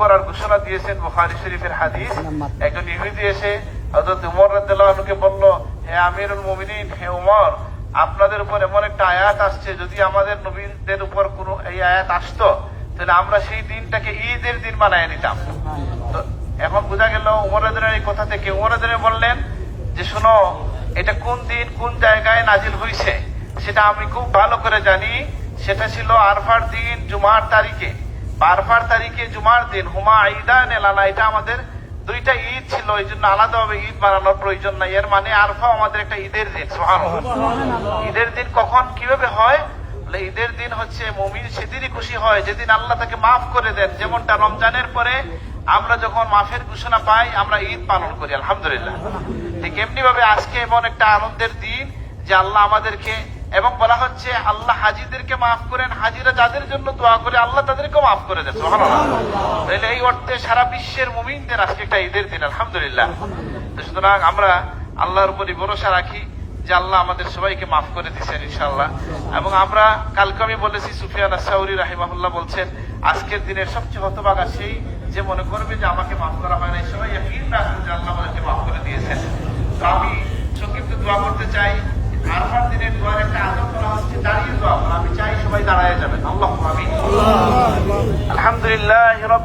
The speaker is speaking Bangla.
করার ঘোষণা দিয়েছেন। বুখারী শরীফের হাদিস। একজন ইহুদি এসে হযরত উমর রাদিয়াল্লাহু আনহুকে বলল, হে আমিরুল মুমিনিন, হে উমর, আপনাদের উপর এমন একটা আয়াত আসছে, যদি আমাদের নবীদের উপর কোন এই আয়াত আসতো তাহলে আমরা সেই দিনটাকে ঈদের দিন বানায় নিতাম। তো এখন বোঝা গেল উমর রাদিয়াল্লাহু এই কথা থেকে উমর রাদিয়াল্লাহু বললেন যে শোনো, এটা কোন দিন কোন জায়গায় নাজিল হয়েছে সেটা আমি খুব ভালো করে জানি। সেটা ছিল আরফার দিন জুমার তারিখে। আরফার তারিখে জুমার দিন হুমা ঈদান লানা, এটা আমাদের দুইটা ঈদ ছিল, এই জন্য আলাদাভাবে ঈদ বানানোর প্রয়োজন নাই। এর মানে আরফা আমাদের একটা ঈদের দিন। সুবহানাল্লাহ। ঈদের দিন কখন কিভাবে হয়? ঈদের দিন হচ্ছে মুমিন সেদিনই খুশি হয় যেদিন আল্লাহ তাকে মাফ করে দেন। যেমনটা রমজানের পরে আমরা যখন মাফের ঘোষণা পাই আমরা ঈদ পালন করি, আলহামদুলিল্লাহ। ঠিক এমনি ভাবে আজকে এমন একটা আনন্দের দিন যে আল্লাহ আমাদেরকে, এবং বলা হচ্ছে আল্লাহ হাজিদেরকে মাফ করেন, হাজিরা যাদের জন্য দোয়া করে আল্লাহ তাদেরকে মাফ করে দেন। সুবহানাল্লাহ। তাহলে এই অর্থে সারা বিশ্বের মুমিনদের আজকে একটা ঈদের দিন, আলহামদুলিল্লাহ। সুতরাং আমরা আল্লাহর উপরই ভরসা রাখি যে আল্লাহ আমাদের সবাইকে মাফ করে দিচ্ছেন ইনশাআল্লাহ। এবং আমরা কালকে আমি বলেছি, সুফিয়ান আস-সাউরি রাহিমাহুল্লাহ বলছেন, আজকের দিনের সবচেয়ে হতভাগা সেই যে মনে করবে যে আমাকে মাফ করা হয় না। সবাই ইয়াকিন রাখবে যে আল্লাহ আমাদেরকে মাফ করে দিয়েছেন। তো আমি সংক্ষিপ্ত দোয়া করতে চাই। আরফার দিনের দোয়ার একটা আদব করা হচ্ছে দাঁড়িয়ে দোয়া। আমি চাই সবাই দাঁড়ায় যাবেন। আল্লাহুম্মা আমিন। আলহামদুলিল্লাহ।